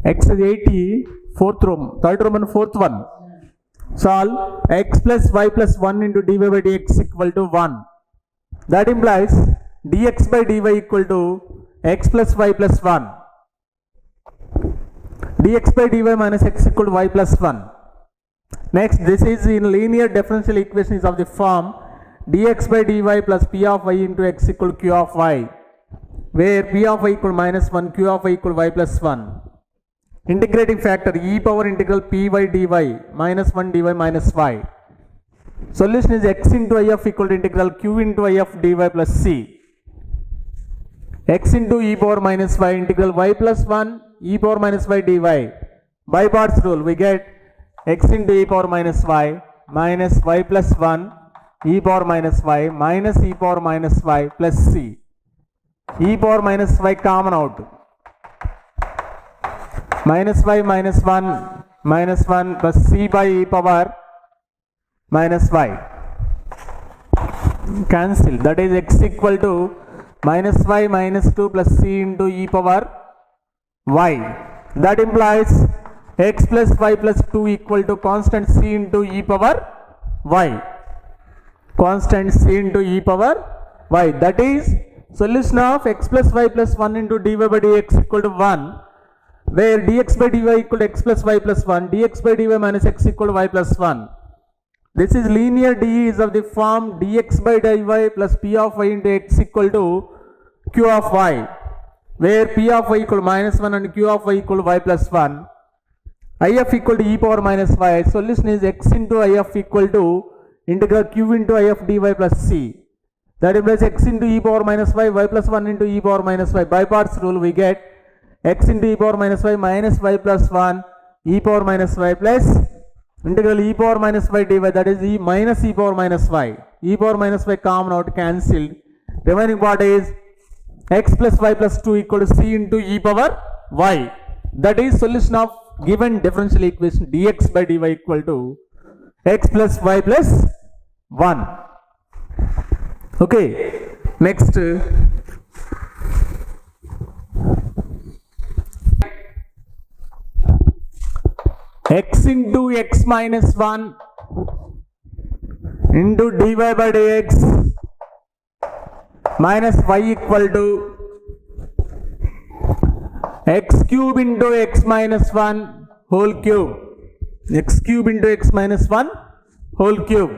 x is 80, fourth room, third room and fourth one. Solve x plus y plus 1 into dy by dx equal to 1. That implies dx by dy equal to x plus y plus 1. Dx by dy minus x equal to y plus 1. Next, this is in linear differential equations of the form dx by dy plus p of y into x equal to q of y, where p of y equal minus 1, q of y equal y plus 1. Integrating factor e power integral p by dy minus 1 dy minus y. Solution is x into I of equal to integral q into I of dy plus c. X into e power minus y integral y plus 1 e power minus y dy. By parts rule we get x into e power minus y minus y plus 1 e power minus y minus e power minus y plus c. E power minus y common out. Minus y minus 1 plus c by e power minus y. Cancel. That is x equal to minus y minus 2 plus c into e power y. That implies x plus y plus 2 equal to constant c into e power y. Constant c into e power y. That is solution of x plus y plus 1 into dy by dx equal to 1, where dx by dy equal to x plus y plus 1, dx by dy minus x equal to y plus 1. This is linear d is of the form dx by dy plus p of y into x equal to q of y, where p of y equal to minus 1 and q of y equal to y plus 1. I of equal to e power minus y. Solution is x into I of equal to integral q into I of dy plus c. That implies x into e power minus y, y plus 1 into e power minus y. By parts rule we get x into e power minus y minus y plus 1 e power minus y plus integral e power minus y dy, that is e minus e power minus y. E power minus y common out, cancelled. Remaining part is x plus y plus 2 equal to c into e power y. That is solution of given differential equation dx by dy equal to x plus y plus 1. Okay, next. X into x minus 1 into dy by dx minus y equal to x cube into x minus 1 whole cube. X cube into x minus 1 whole cube.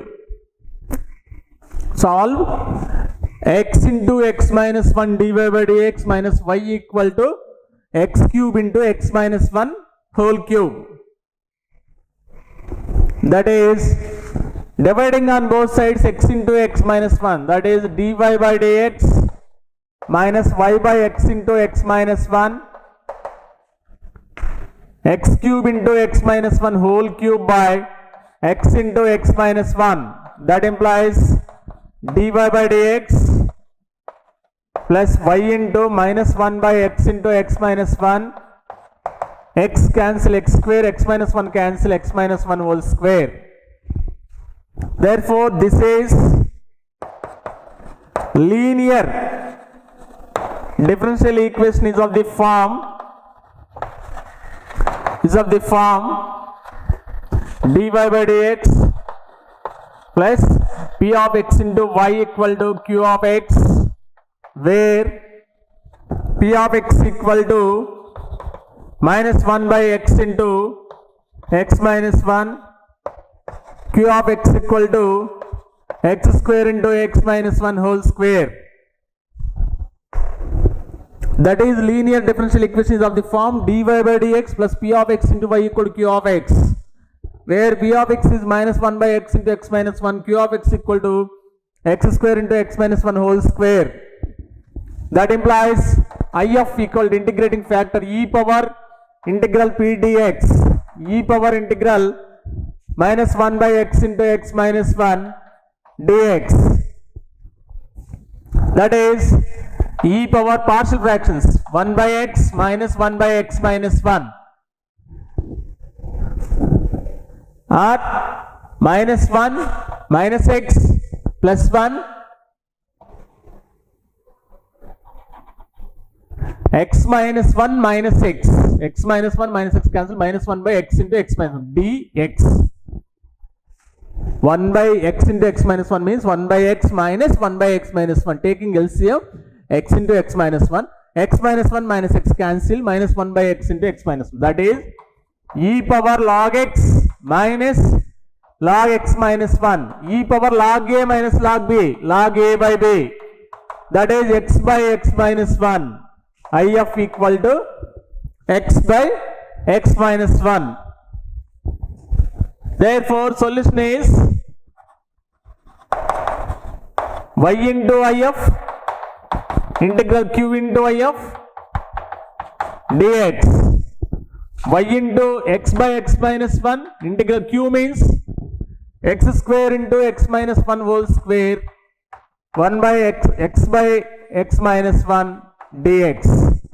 Solve x into x minus 1 dy by dx minus y equal to x cube into x minus 1 whole cube. That is dividing on both sides x into x minus 1, that is dy by dx minus y by x into x minus 1, x cube into x minus 1 whole cube by x into x minus 1. That implies dy by dx plus y into minus 1 by x into x minus 1, x cancel x square, x minus 1 cancel x minus 1 whole square. Therefore, this is linear differential equation is of the form dy by dx plus p of x into y equal to q of x, where p of x equal to minus 1 by x into x minus 1, q of x equal to x square into x minus 1 whole square. That is linear differential equations of the form dy by dx plus p of x into y equal to q of x, where p of x is minus 1 by x into x minus 1, q of x equal to x square into x minus 1 whole square. That implies I of equal to integrating factor e power integral p dx, e power integral minus 1 by x into x minus 1 dx. That is e power partial fractions 1 by x minus 1 by x minus 1, or minus 1 minus x plus 1 x minus 1 minus x. X minus 1 minus x cancel. Minus 1 by x into x minus 1. dx. 1 by x into x minus 1 means 1 by x minus 1 by x minus 1. Taking LCM, x into x minus 1. X minus 1 minus x cancel. Minus 1 by x into x minus 1. That is e power log x minus log x minus 1. E power log a minus log b. Log a by b. That is x by x minus 1. IF equal to x by x minus 1. Therefore, solution is y into IF integral q into IF dx. Y into x by x minus 1 integral q means x square into x minus 1 whole square 1 by x by x minus 1 dx.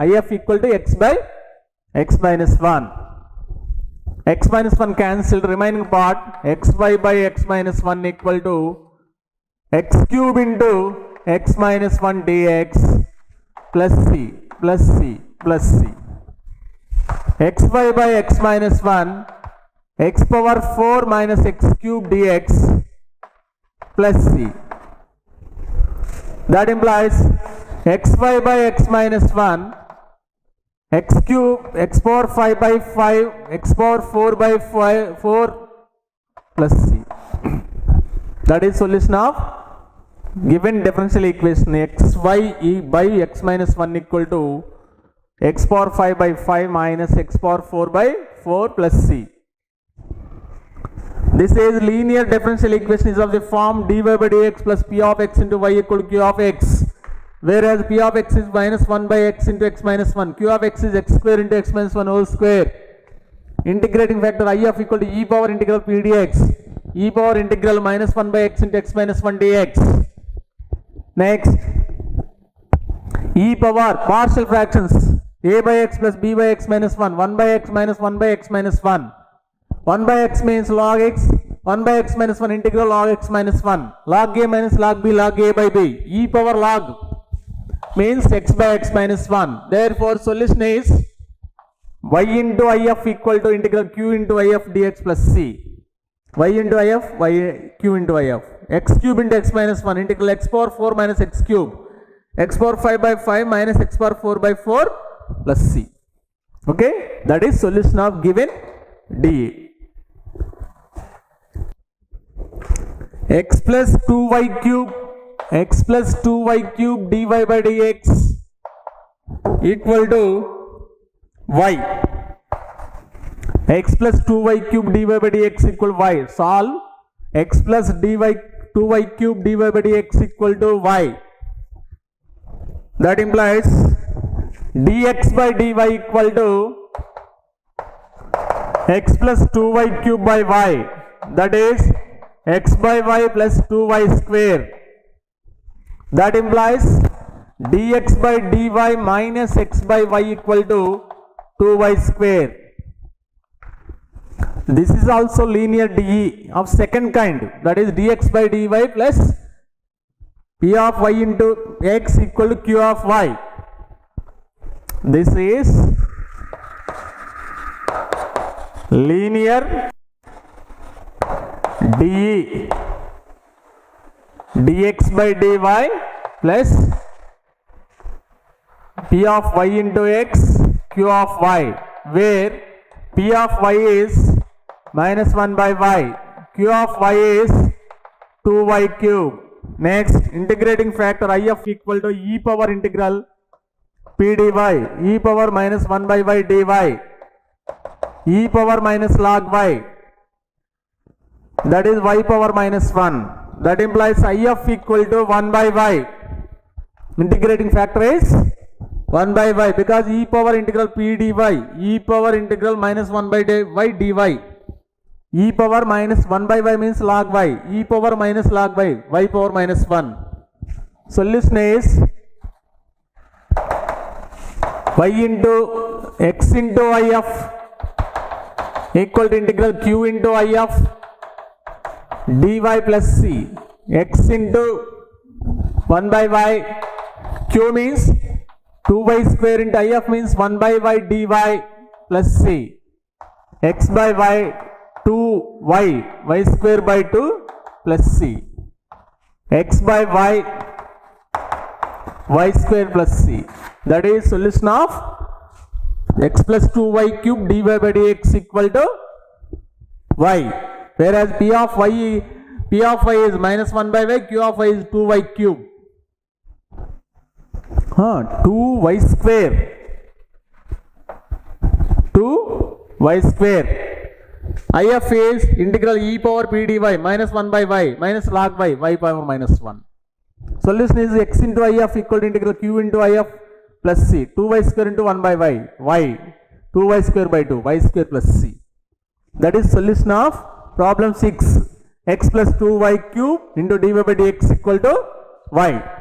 IF equal to x by x minus 1. X minus 1 cancelled, remaining part xy by x minus 1 equal to x cube into x minus 1 dx plus c plus c plus c. xy by x minus 1 x power 4 minus x cube dx plus c. That implies xy by x minus 1 x cube x power 5 by 5 x power 4 by 4 plus c. That is solution of given differential equation xy by x minus 1 equal to x power 5 by 5 minus x power 4 by 4 plus c. This is linear differential equation is of the form dy by dx plus p of x into y equal to q of x, whereas p of x is minus 1 by x into x minus 1. Q of x is x square into x minus 1 whole square. Integrating factor IF equal to e power integral p dx. E power integral minus 1 by x into x minus 1 dx. Next, e power partial fractions a by x plus b by x minus 1. 1 by x minus 1 by x minus 1. 1 by x means log x. 1 by x minus 1 integral log x minus 1. Log a minus log b log a by b. E power log means x by x minus 1. Therefore, solution is y into IF equal to integral q into IF dx plus c. Y into IF, q into IF. X cube into x minus 1 integral x power 4 minus x cube. X power 5 by 5 minus x power 4 by 4 plus c. Okay, that is solution of given dA. X plus 2y cube dy by dx equal to y. X plus 2y cube dy by dx equal to y. Solve x plus 2y cube dy by dx equal to y. That implies dx by dy equal to x plus 2y cube by y. That is x by y plus 2y square. That implies dx by dy minus x by y equal to 2y square. This is also linear DE of second kind. That is dx by dy plus p of y into x equal to q of y. This is linear DE dx by dy plus p of y into x q of y, where p of y is minus 1 by y, q of y is 2y cube. Next, integrating factor IF equal to e power integral p dy, e power minus 1 by y dy, e power minus log y, that is y power minus 1. That implies IF equal to 1 by y. Integrating factor is 1 by y because e power integral p dy, e power integral minus 1 by y dy, e power minus 1 by y means log y, e power minus log y, y power minus 1. Solution is y into x into IF equal to integral q into IF dy plus c. X into 1 by y, q means 2y square into if means 1 by y dy plus c. X by y 2y y square by 2 plus c. X by y square plus c. That is solution of x plus 2y cube dy by dx equal to y. Whereas p of y is minus 1 by y, q of y is 2y cube. 2y square. 2y square. if is integral e power p dy minus 1 by y minus log y power minus 1. Solution is x into if equal to integral q into if plus c. 2y square into 1 by y 2y square by 2 y square plus c. That is solution of problem 6. X plus 2y cube into dy by dx equal to y.